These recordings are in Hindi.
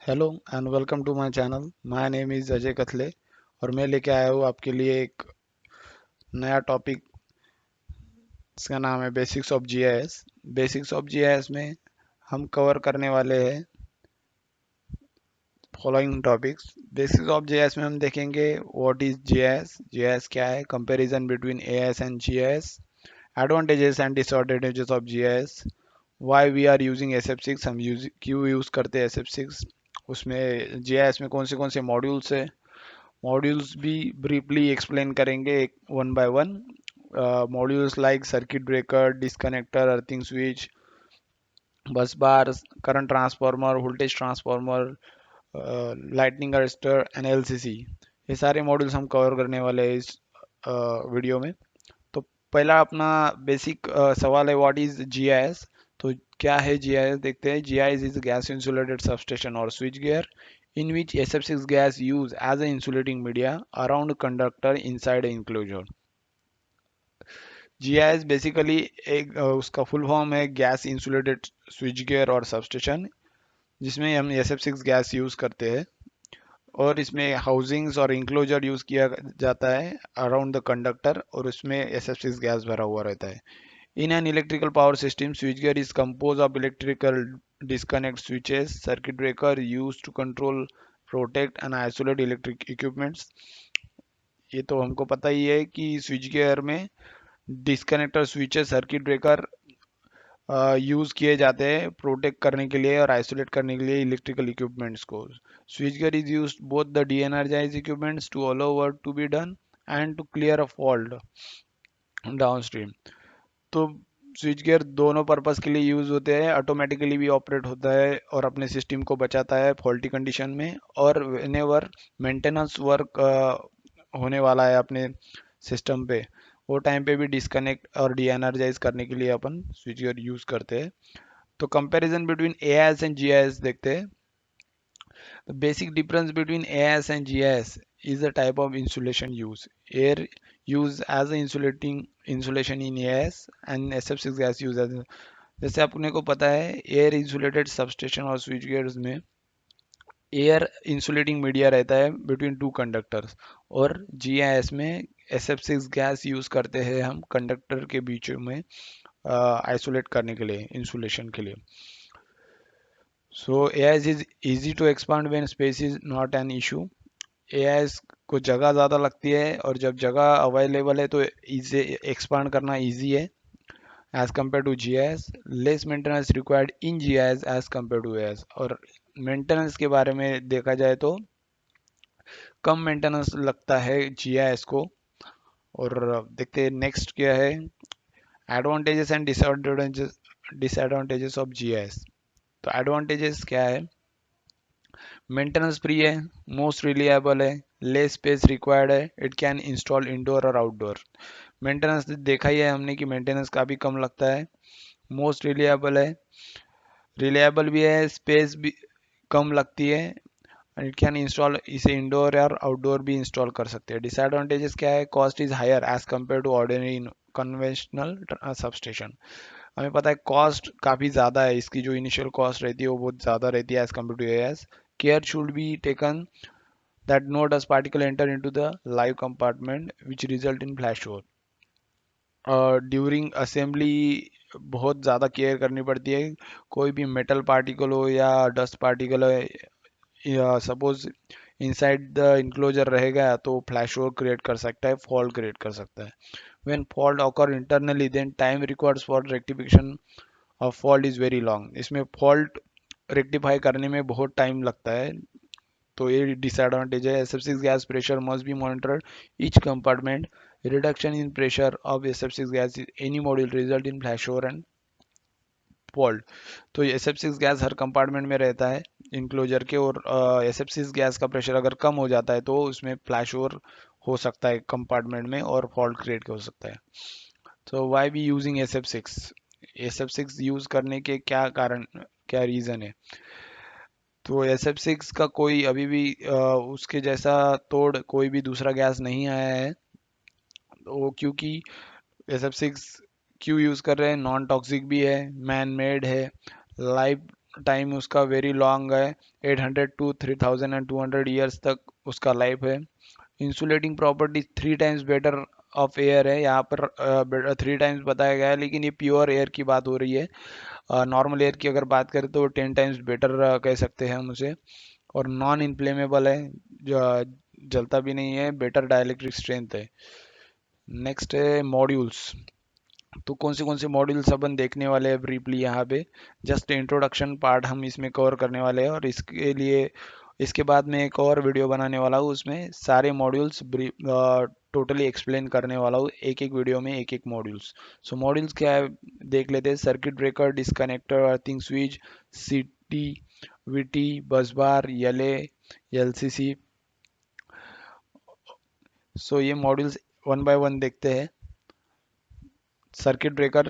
Hello and welcome to my channel. My name is Ajay Kathle और मैं लेके आया हूँ आपके लिए एक नया टॉपिक। इसका नाम है basics of GIS. Basics of GIS में हम कवर करने वाले हैं following topics. Basics of GIS में हम देखेंगे व्हाट इज जीआईएस, जीआईएस क्या है, comparison between AIS and GIS, advantages and disadvantages of GIS, why we are using SF6, हम क्यों यूज़ करते हैं SF6, उसमें जीआईएस में कौन से मॉड्यूल्स है, मॉड्यूल्स भी ब्रीफली एक्सप्लेन करेंगे एक one by one. Modules like circuit breaker, disconnector, earthing switch, bus bar, current transformer, voltage transformer, lightning arrester and LCC, ये सारे मॉड्यूल्स हम कवर करने वाले हैं इस वीडियो में। तो पहला अपना बेसिक सवाल है व्हाट इज जीआईएस। तो क्या है जीआईएस, देखते हैं। GIS is gas insulated substation और switchgear in which SF6 gas used as an insulating media around conductor inside an enclosure. GIS basically एक उसका फुल फॉर्म है गैस इंसुलेटेड स्विच गियर और सबस्टेशन, जिसमें हम SF6 गैस यूज करते हैं और इसमें हाउसिंग्स और इंक्लोजर यूज किया जाता है अराउंड द कंडक्टर और उसमें SF6 गैस भरा हुआ रहता है। In an electrical power system, switchgear is composed of electrical disconnect switches, circuit breaker used to control, protect and isolate electric equipments. ये तो हमको पता ही है कि स्विच गियर में disconnector switches, circuit breaker use किए जाते हैं प्रोटेक्ट करने के लिए और आइसोलेट करने के लिए इलेक्ट्रिकल इक्विपमेंट्स को। Switch gear is use both the de energise equipments to allow work to be done and to clear a fault downstream. तो स्विच गियर दोनों पर्पस के लिए यूज होते हैं, ऑटोमेटिकली भी ऑपरेट होता है और अपने सिस्टम को बचाता है फॉल्टी कंडीशन में, और व्हेनेवर मेंटेनेंस वर्क होने वाला है अपने सिस्टम पे, वो टाइम पे भी डिस्कनेक्ट और डी एनर्जाइज करने के लिए अपन स्विच गियर यूज करते हैं। तो comparison between AIS and GIS देखते हैं। The basic difference between AIS and GIS is the type of insulation used. Air used as an insulating insulation in AIS and SF6 gas used as जैसे अपने को पता है एयर इंसुलेटेड सबस्टेशन और स्विच गियर्स में एयर इंसुलेटिंग मीडिया रहता है बिटवीन टू कंडक्टर्स, और GIS में SF6 गैस यूज करते हैं हम कंडक्टर के बीच में आइसोलेट करने के लिए, इंसुलेशन के लिए। So AIS is easy to expand when space is not an issue. AIS को जगह ज़्यादा लगती है और जब जगह अवेलेबल है तो इसे एक्सपांड करना इजी है as compare to GIS. Less maintenance required in GIS as compare to AIS, और मेंटेनेंस के बारे में देखा जाए तो कम मेंटेनेंस लगता है जीआईएस को। और देखते हैं नेक्स्ट क्या है, advantages and disadvantages of GIS. तो एडवांटेजेस क्या है, मेंटेनेंस फ्री है, मोस्ट रिलायबल है, लेस स्पेस रिक्वायर्ड है, इट कैन इंस्टॉल इंडोर और आउटडोर। मेंटेनेंस देखा ही है हमने कि मेंटेनेंस काफ़ी कम लगता है, मोस्ट रिलायबल है, रिलायबल भी है, स्पेस भी कम लगती है, इट कैन इंस्टॉल, इसे इंडोर और आउटडोर भी इंस्टॉल कर सकते हैं। डिसएडवांटेजेस क्या है, cost is higher as compare to ordinary conventional substation. हमें पता है कॉस्ट काफ़ी ज़्यादा है, इसकी जो इनिशियल कॉस्ट रहती है वो बहुत ज़्यादा रहती है as compare to AS. Care should be taken that no dust particle enter into the live compartment which result in flash over. During assembly बहुत ज़्यादा केयर करनी पड़ती है, कोई भी मेटल पार्टिकल हो या डस्ट पार्टिकल हो या सपोज इनसाइड द इंक्लोजर रहेगा तो फ्लैश ओवर क्रिएट कर सकता है, फॉल्ट क्रिएट कर सकता है। When fault occur internally then time requires for rectification of fault is very long. इसमें फॉल्ट रेक्टिफाई करने में बहुत टाइम लगता है, तो ये डिसएडवांटेज है। SF6 gas pressure must be monitored each compartment, reduction in pressure of SF6 gas any module result in flash over and fault. तो SF6 गैस हर कंपार्टमेंट में रहता है इंक्लोजर के, और SF6 गैस का प्रेशर अगर कम हो जाता है तो उसमें फ्लैश ओवर हो सकता है कंपार्टमेंट में और फॉल्ट क्रिएट हो सकता है। तो Y be using SF6, SF6 use करने के क्या कारण, क्या रीज़न है। तो SF6 का कोई अभी भी उसके जैसा तोड़ कोई भी दूसरा गैस नहीं आया है। तो क्योंकि SF6 क्यों यूज़ कर रहे हैं, नॉन टॉक्सिक भी है, मैन मेड है, लाइफ टाइम उसका वेरी लॉन्ग है, 800 टू 3200 ईयर्स तक उसका लाइफ है। Insulating property 3 times better of air है, यहाँ पर 3 टाइम्स बताया गया है, लेकिन ये प्योर एयर की बात हो रही है। नॉर्मल एयर की अगर बात करें तो 10 टाइम्स बेटर कह सकते हैं हम उसे। और नॉन इन्फ्लेमेबल है, जलता भी नहीं है, बेटर डाइलेक्ट्रिक स्ट्रेंथ है। नेक्स्ट है मॉड्यूल्स। तो कौन से मॉड्यूल्स अपन देखने वाले हैं ब्रीफली यहाँ पे, जस्ट इंट्रोडक्शन पार्ट हम इसमें कवर करने वाले हैं, और इसके लिए इसके बाद में एक और वीडियो बनाने वाला हूँ, उसमें सारे मॉड्यूल्स टोटली एक्सप्लेन करने वाला हूँ, एक एक वीडियो में एक एक मॉड्यूल्स। सो मॉड्यूल्स क्या है देख लेते हैं। Circuit breaker, disconnector, earthing switch, सीटी, वीटी, बस बार, एलए, एलसीसी। सो ये मॉड्यूल्स वन बाय वन देखते हैं। Circuit breaker.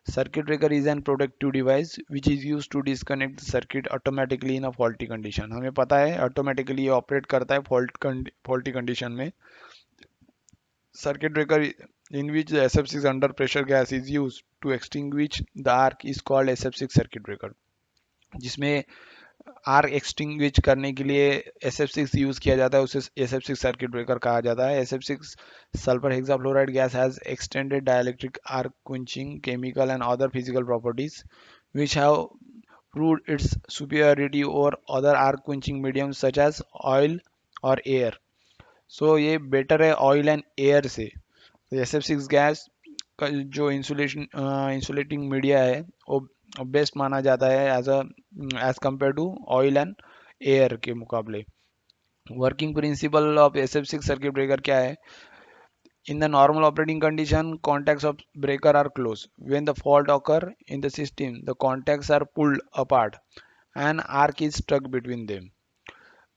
Circuit breaker is an protective device which is used to disconnect the circuit automatically in a faulty condition. हमें पता है ऑटोमेटिकली ये ऑपरेट करता है फॉल्टी कंडीशन में। Circuit breaker in which the SF6 under pressure gas is used to extinguish the arc is called SF6 circuit breaker, जिसमें आर एक्सटिंग्विश करने के लिए SF6 यूज किया जाता है, उसे SF6 सर्किट ब्रेकर कहा जाता है। SF6 sulphur hexafluoride gas has extended dielectric arc quenching chemical and other physical properties which have proved its superiority over other arc quenching mediums such as oil और एयर। सो ये बेटर है ऑयल एंड एयर से। SF6 गैस का जो इंसुलेटिंग मीडिया है वो बेस्ट माना जाता है as compare to oil and air के मुकाबले। Working principle of SF6 circuit breaker क्या है? In the normal operating condition contacts of breaker are close. When the fault occur in the system, the contacts are pulled apart and arc is stuck between them.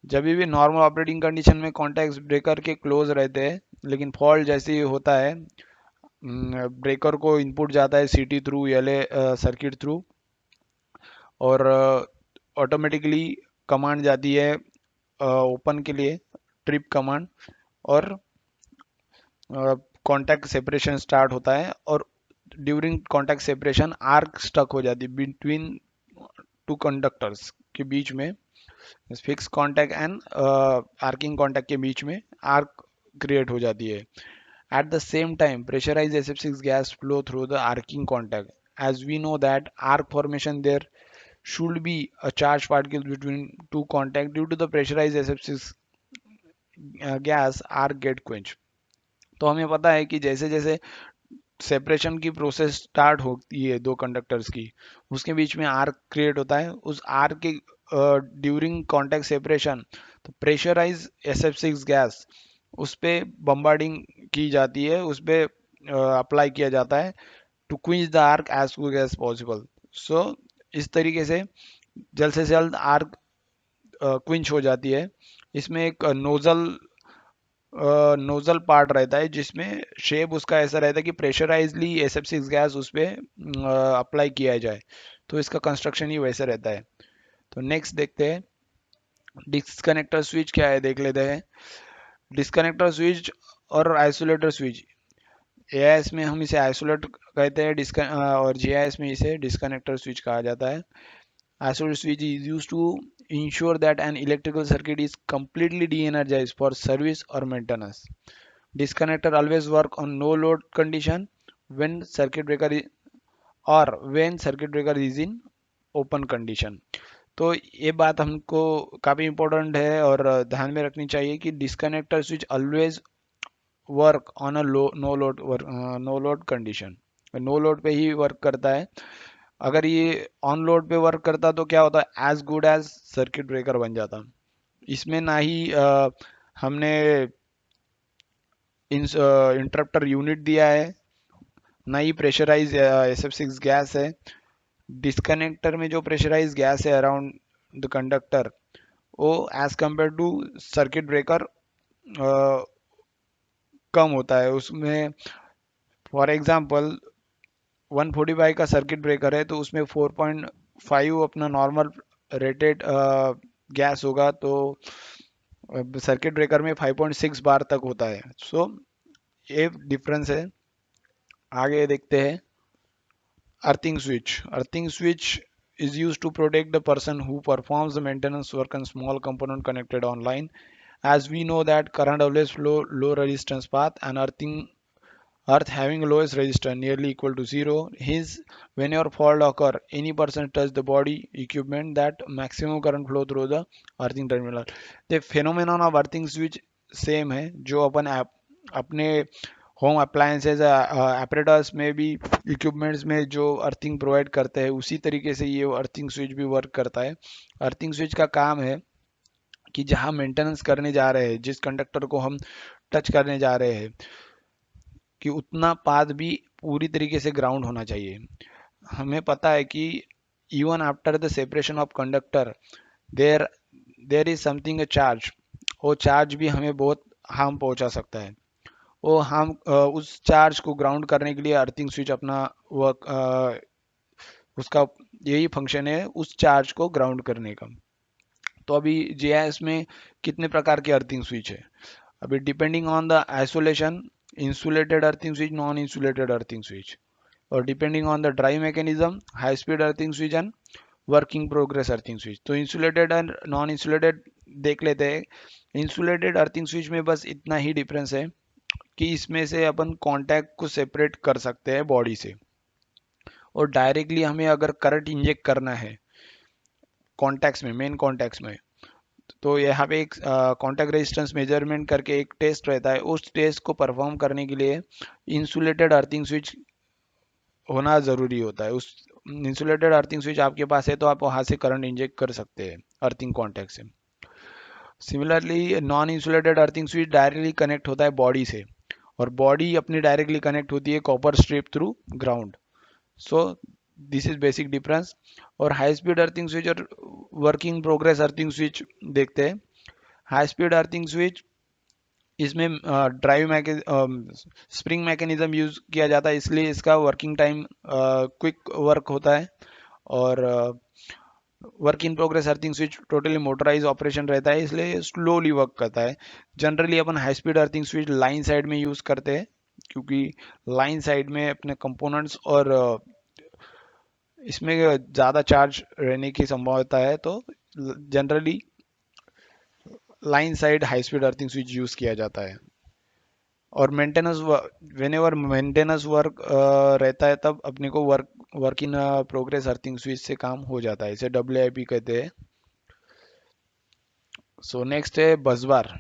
जब भी नॉर्मल ऑपरेटिंग कंडीशन में कॉन्टैक्ट ब्रेकर के क्लोज रहते हैं, लेकिन फॉल्ट जैसे ही होता है, ब्रेकर को इनपुट जाता है CT through, LA circuit through, और ऑटोमेटिकली कमांड जाती है ओपन के लिए, ट्रिप कमांड, और कॉन्टैक्ट सेपरेशन स्टार्ट होता है, और during contact separation arc stuck हो जाती है बिटवीन टू कंडक्टर्स के बीच में, fix contact and arcing contact के बीच में आर्क क्रिएट हो जाती है। At the same time, pressurized SF6 gas flow through the arcing contact. As we know that arc formation there should be a charged particles between two contact. Due to the pressurized SF6 gas, arc get quenched. तो हमें पता है कि जैसे जैसे सेपरेशन की प्रोसेस स्टार्ट होती है दो कंडक्टर्स की, उसके बीच में आर्क क्रिएट होता है। उस आर्क के ड्यूरिंग कॉन्टैक्ट सेपरेशन, तो प्रेशराइज SF6 गैस उस पर बम्बार्डिंग की जाती है, उस पर अप्लाई किया जाता है to quench the arc as quick as possible. So इस तरीके से जल्द से जल्द आर्क क्विंच हो जाती है। इसमें एक नोजल पार्ट रहता है, जिसमें शेप उसका ऐसा रहता है कि प्रेशराइजली SF6 गैस उस पर अप्लाई किया जाए, तो इसका कंस्ट्रक्शन ही वैसे रहता है। तो नेक्स्ट देखते हैं डिस्कनेक्टर स्विच क्या है, देख लेते हैं। डिस्कनेक्टर स्विच और आइसोलेटर स्विच, AIS में हम इसे आइसोलेट कहते हैं, और GIS में इसे डिस्कनेक्टर स्विच कहा जाता है। Isolate switch is used to ensure that an electrical circuit is completely de-energized for service or maintenance. Disconnector always work on no load condition when circuit breaker is, or when circuit breaker is in open condition. तो ये बात हमको काफ़ी इम्पोर्टेंट है और ध्यान में रखनी चाहिए कि disconnector switch always work on a no load condition, no load पे ही वर्क करता है। अगर ये ऑन लोड पे वर्क करता तो क्या होता है, as good as circuit breaker बन जाता। इसमें ना ही हमने इंटरप्टर यूनिट दिया है, ना ही प्रेशराइज SF6 गैस है। डिस्कनेक्टर में जो प्रेशराइज गैस है अराउंड द कंडक्टर, वो as compare to circuit breaker कम होता है उसमें। फॉर एग्जांपल 145 का सर्किट ब्रेकर है, तो उसमें 4.5 अपना नॉर्मल रेटेड गैस होगा, तो सर्किट ब्रेकर में 5.6 बार तक होता है। सो ये डिफरेंस है। आगे देखते हैं earthing switch. Earthing switch is used to protect the person who performs the maintenance work on small component connected online. As we know that current always flow low resistance path and earth having lowest resistance nearly equal to zero. Hence, when your fault occur, any person touch the body equipment that maximum current flow through the earthing terminal. The phenomenon of earthing switch same है जो अपन अपने होम अप्लायंसेज apparatus में भी इक्विपमेंट्स में जो अर्थिंग प्रोवाइड करते हैं उसी तरीके से ये अर्थिंग स्विच भी वर्क करता है। अर्थिंग स्विच का काम है कि जहां मेंटेनेंस करने जा रहे हैं, जिस कंडक्टर को हम टच करने जा रहे हैं, कि उतना पाथ भी पूरी तरीके से ग्राउंड होना चाहिए। हमें पता है कि even after the separation of conductor there there is something a charge. वो चार्ज भी हमें बहुत हार्म पहुंचा सकता है। वो हम उस चार्ज को ग्राउंड करने के लिए अर्थिंग स्विच अपना वर्क उसका यही फंक्शन है, उस चार्ज को ग्राउंड करने का। तो अभी जीआईएस में कितने प्रकार के अर्थिंग स्विच है? अभी depending on the isolation, insulated earthing switch, non insulated earthing switch, और depending on the drive mechanism, high speed earthing switch and working progress earthing switch. तो इंसुलेटेड एंड नॉन इंसुलेटेड देख लेते हैं। इंसुलेटेड अर्थिंग स्विच में बस इतना ही डिफरेंस है कि इसमें से अपन कॉन्टैक्ट को सेपरेट कर सकते हैं बॉडी से, और डायरेक्टली हमें अगर करंट इंजेक्ट करना है कॉन्टैक्ट्स में, मेन कॉन्टैक्ट्स में, तो यहाँ पे एक कॉन्टैक्ट रेजिस्टेंस मेजरमेंट करके एक टेस्ट रहता है। उस टेस्ट को परफॉर्म करने के लिए इंसुलेटेड अर्थिंग स्विच होना ज़रूरी होता है। उस इंसुलेटेड अर्थिंग स्विच आपके पास है तो आप वहाँ से करंट इंजेक्ट कर सकते हैं अर्थिंग कॉन्टैक्ट से। Similarly non insulated earthing switch directly connect होता है बॉडी से, और बॉडी अपनी डायरेक्टली कनेक्ट होती है copper strip through ground. So this is basic difference. और हाई स्पीड अर्थिंग स्विच और वर्किंग प्रोग्रेस अर्थिंग स्विच देखते हैं। हाई स्पीड अर्थिंग स्विच, इसमें ड्राइव स्प्रिंग मैकेनिज्म यूज किया जाता है, इसलिए इसका वर्किंग टाइम क्विक वर्क होता है। और work in progress earthing switch totally motorise operation रहता है, इसलिए स्लोली वर्क करता है। जनरली अपन high speed earthing switch line side में यूज करते हैं, क्योंकि लाइन साइड में अपने कंपोनेंट्स और इसमें ज़्यादा चार्ज रहने की संभावना है, तो generally line side high speed earthing switch use किया जाता है। और मेंटेनेंस, व्हेनेवर मेंटेनेंस वर्क रहता है तब अपने को work in progress earthing switch से काम हो जाता है, इसे WIP कहते हैं। सो नेक्स्ट है busbar.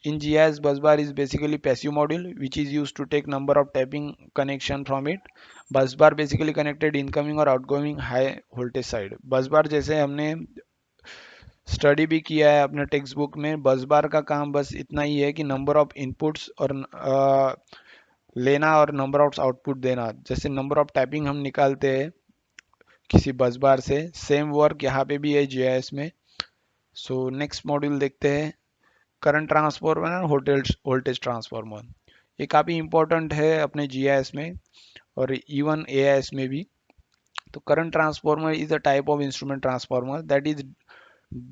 In GIS, busbar is basically passive module which is used to take number of tapping connection from it. Busbar basically connected incoming और outgoing high voltage side. busbar जैसे हमने स्टडी भी किया है अपने टेक्स्ट बुक में, बसबार का काम बस इतना ही है कि नंबर ऑफ इनपुट्स और लेना और नंबर ऑफ आउटपुट देना। जैसे नंबर ऑफ टैपिंग हम निकालते हैं किसी बसबार से, सेम वर्क यहाँ पे भी है जीआईएस में। सो नेक्स्ट मॉड्यूल देखते हैं, करंट ट्रांसफॉर्मर और वोल्टेज ट्रांसफॉर्मर। ये काफ़ी इंपॉर्टेंट है अपने जीआईएस में और इवन एआईएस में भी। तो current transformer is a type of instrument transformer that is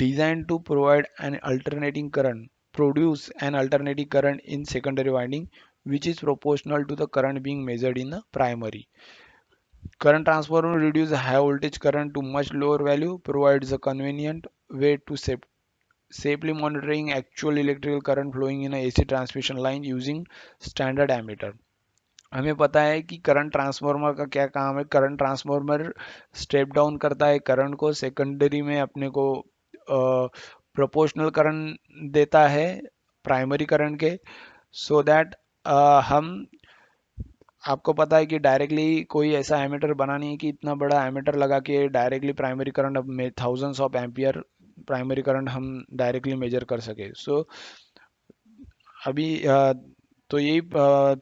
designed to provide an alternating current, produce an alternating current in secondary winding which is proportional to the current being measured in the primary. Current transformer reduces high voltage current to much lower value, provides a convenient way to safely monitoring actual electrical current flowing in a AC transmission line using standard ammeter. हमें पता है कि करंट ट्रांसफार्मर का क्या काम है। करंट ट्रांसफार्मर स्टेप डाउन करता है करंट को, सेकेंडरी में अपने को प्रोपोर्शनल करंट देता है प्राइमरी करंट के, सो दैट हम, आपको पता है कि डायरेक्टली कोई ऐसा एमीटर बना नहीं है कि इतना बड़ा एमीटर लगा के डायरेक्टली प्राइमरी करंट में thousands of ampere primary current हम डायरेक्टली मेजर कर सके। सो अभी तो यही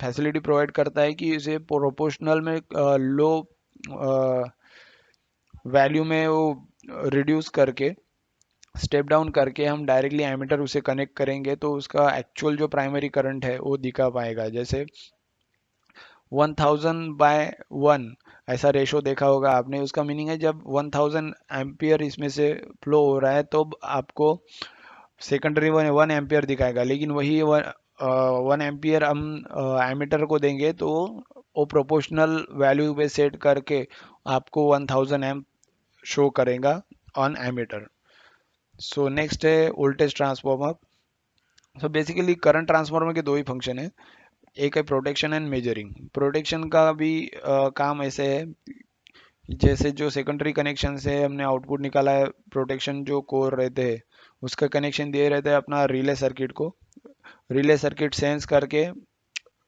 फैसिलिटी प्रोवाइड करता है कि इसे प्रोपोर्शनल में लो वैल्यू में वो रिड्यूस करके, स्टेप डाउन करके हम डायरेक्टली एमीटर उसे कनेक्ट करेंगे तो उसका एक्चुअल जो प्राइमरी करंट है वो दिखा पाएगा। जैसे 1000/1 ऐसा रेशो देखा होगा आपने, उसका मीनिंग है जब 1000 एम्पियर इसमें से फ्लो हो रहा है तो आपको सेकेंडरी 1 एम्पियर दिखाएगा, लेकिन वही 1 एम्पियर हम एमीटर को देंगे तो वो प्रोपोर्शनल वैल्यू पे सेट करके आपको 1000 एम्प शो करेगा ऑन एमीटर। सो नेक्स्ट है voltage transformer. So basically current transformer के दो ही फंक्शन है, एक है प्रोटेक्शन एंड मेजरिंग। प्रोटेक्शन का भी काम ऐसे है, जैसे जो सेकेंडरी कनेक्शन से हमने आउटपुट निकाला है, प्रोटेक्शन जो कोर रहते हैं उसका कनेक्शन दिए रहते हैं अपना रिले सर्किट को। रिले सर्किट सेंस करके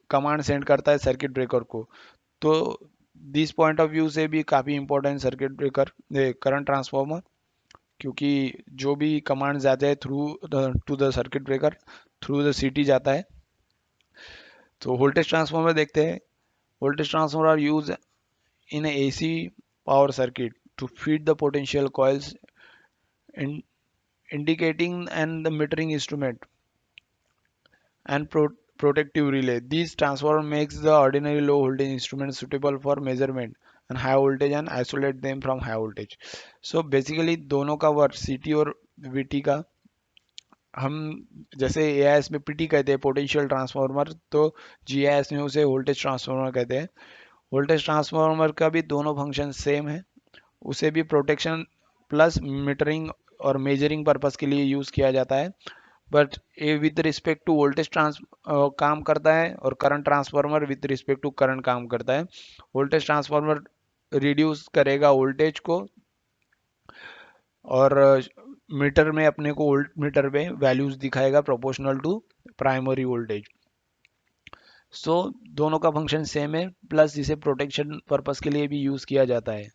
कमांड सेंड करता है सर्किट ब्रेकर को। तो दिस पॉइंट ऑफ व्यू से भी काफ़ी important circuit breaker current transformer, क्योंकि जो भी कमांड जाते हैं through to the circuit breaker, through the CT जाता है। तो वोल्टेज ट्रांसफार्मर देखते हैं। Voltage transformer are use in AC power circuit to feed the potential coils in indicating and the metering instrument and protective relay. These transformer makes the ordinary low voltage instrument suitable for measurement and high voltage and isolate them from high voltage. So basically दोनों का वर्क CT और VT का, हम जैसे AIS में PT कहते हैं पोटेंशियल ट्रांसफार्मर, तो GIS में उसे वोल्टेज ट्रांसफार्मर कहते हैं। वोल्टेज ट्रांसफार्मर का भी दोनों फंक्शन सेम है, उसे भी प्रोटेक्शन प्लस मीटरिंग और मेजरिंग पर्पस के लिए यूज़ किया जाता है। बट ये with respect to voltage trans काम करता है, और current transformer with respect to current काम करता है। वोल्टेज ट्रांसफार्मर रिड्यूस करेगा वोल्टेज को, और मीटर में अपने को वोल्ट मीटर में वैल्यूज दिखाएगा proportional to primary voltage. So दोनों का फंक्शन सेम है, प्लस इसे प्रोटेक्शन पर्पस के लिए भी यूज़ किया जाता है।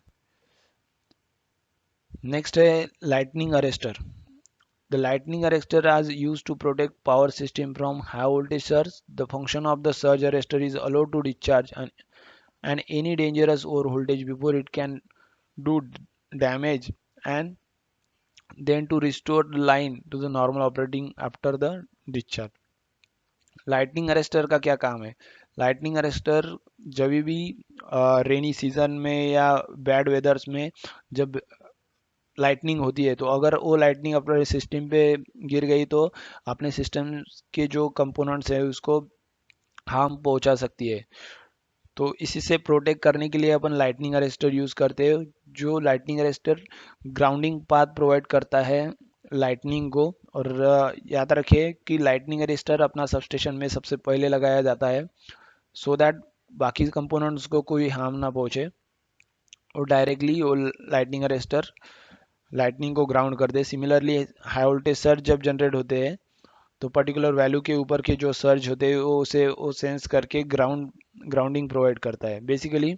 नेक्स्ट है lightning arrester. The lightning arrestor is used to protect power system from high voltage surge. The function of the surge arrestor is allowed to discharge and any dangerous over voltage before it can do damage, and then to restore the line to the normal operating after the discharge. Lightning arrester का क्या काम है? लाइटनिंग अरेस्टर जब भी रेनी सीजन में या बैड वेदर्स में जब लाइटनिंग होती है, तो अगर वो लाइटनिंग अपने सिस्टम पे गिर गई तो अपने सिस्टम के जो कंपोनेंट्स है उसको हार्म पहुंचा सकती है। तो इसी से प्रोटेक्ट करने के लिए अपन लाइटनिंग अरेस्टर यूज़ करते हैं। जो lightning arrester grounding path provide करता है लाइटनिंग को। और याद रखिए कि लाइटनिंग अरेस्टर अपना सबस्टेशन में सबसे पहले लगाया जाता है, सो दैट बाकी कंपोनेंट्स को कोई हार्म ना पहुंचे, और डायरेक्टली वो लाइटनिंग अरेस्टर लाइटनिंग को ग्राउंड कर दे। सिमिलरली हाई वोल्टेज सर्ज जब जनरेट होते हैं, तो पर्टिकुलर वैल्यू के ऊपर के जो सर्ज होते हैं वो सेंस करके ग्राउंडिंग प्रोवाइड करता है। बेसिकली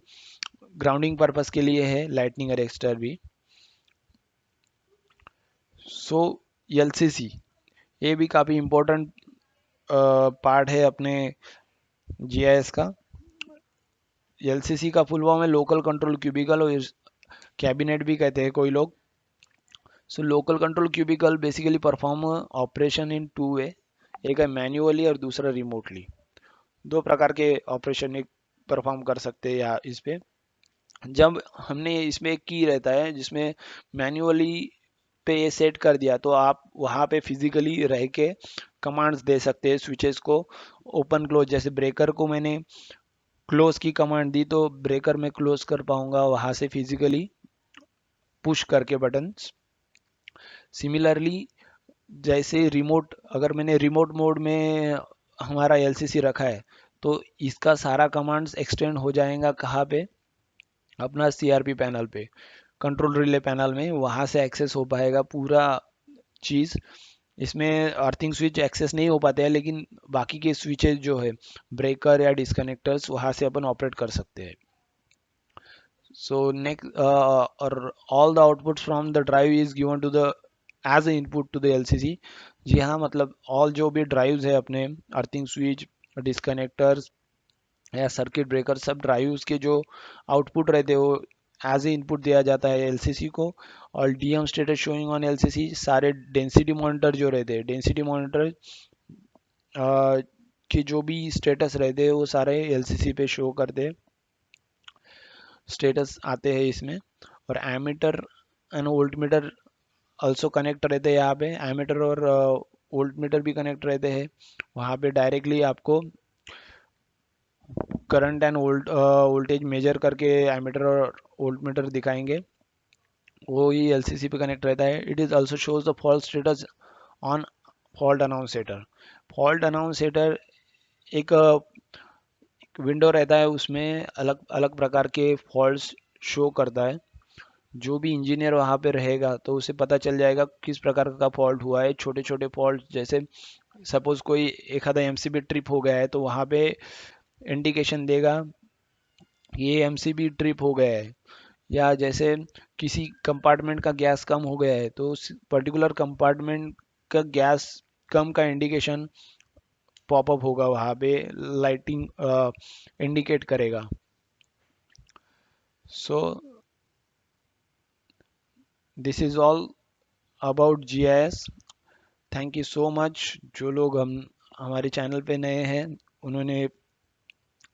ग्राउंडिंग पर्पस के लिए है लाइटनिंग अरेस्टर भी। सो LCC ये भी काफ़ी इम्पोर्टेंट पार्ट है अपने GIS का। LCC का फुल फॉर्म है लोकल कंट्रोल क्यूबिकल, और कैबिनेट भी कहते हैं कोई लोग। So local control cubicle basically perform operation in two way, एक है मैन्युअली और दूसरा रिमोटली। दो प्रकार के ऑपरेशन एक परफॉर्म कर सकते हैं या इस पे। जब हमने इसमें एक की रहता है जिसमें मैन्युअली पे ये सेट कर दिया, तो आप वहाँ पे फिजिकली रह के कमांड्स दे सकते हैं स्विचेस को ओपन क्लोज। जैसे ब्रेकर को मैंने क्लोज की कमांड दी, तो ब्रेकर में क्लोज कर पाऊंगा वहाँ से फिजिकली पुश करके बटन्स। सिमिलरली जैसे रिमोट, अगर मैंने रिमोट मोड में हमारा LCC रखा है, तो इसका सारा कमांड्स एक्सटेंड हो जाएगा कहाँ पे? अपना CRP पैनल पे, कंट्रोल रिले पैनल में, वहाँ से एक्सेस हो पाएगा पूरा चीज़। इसमें अर्थिंग स्विच एक्सेस नहीं हो पाते हैं, लेकिन बाकी के स्विचेस जो है ब्रेकर या डिस्कनेक्टर्स वहाँ से अपन ऑपरेट कर सकते हैं। सो नेक्स्ट और all the outputs from the drive is given to the as a input to the LCC। जी हाँ, मतलब ऑल जो भी ड्राइव्स है अपने अर्थिंग स्विच, डिस्कनेक्टर्स या सर्किट ब्रेकर, सब ड्राइव्स के जो आउटपुट रहते हैं वो एज ए इनपुट दिया जाता है LCC को। और DM status showing on LCC, सारे डेंसिटी मॉनिटर जो रहते हैं, डेंसिटी मॉनिटर के जो भी स्टेटस रहते हैं वो सारे LCC पे शो करते हैं, स्टेटस आते हैं इसमें। और ammeter and volt meter also connect रहते हैं यहाँ पे। एमीटर और वोल्ट मीटर भी कनेक्ट रहते हैं, वहाँ पे डायरेक्टली आपको करंट एंड वोल्टेज मेजर करके एमीटर और वोल्ट मीटर दिखाएंगे। वो ही एलसीसी पे कनेक्ट रहता है। It is also shows the fault status on fault annunciator. Fault annunciator एक विंडो रहता है, उसमें अलग अलग प्रकार के फॉल्ट्स शो करता है। जो भी इंजीनियर वहाँ पे रहेगा तो उसे पता चल जाएगा किस प्रकार का फॉल्ट हुआ है। छोटे छोटे फॉल्ट, जैसे सपोज कोई एक आधा एमसीबी ट्रिप हो गया है तो वहाँ पे इंडिकेशन देगा ये एमसीबी ट्रिप हो गया है। या जैसे किसी कंपार्टमेंट का गैस कम हो गया है तो उस पर्टिकुलर कंपार्टमेंट का गैस कम का इंडिकेशन पॉपअप होगा वहाँ पे, लाइटिंग इंडिकेट करेगा। So this is all about GIS. Thank you so much. जो लोग हम हमारे चैनल पे नए हैं उन्होंने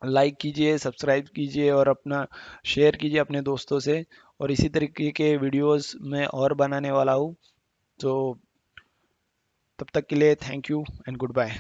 लाइक कीजिए, सब्सक्राइब कीजिए और अपना शेयर कीजिए अपने दोस्तों से। और इसी तरीके के वीडियोस मैं और बनाने वाला हूँ। तो तब तक के लिए thank you and good bye.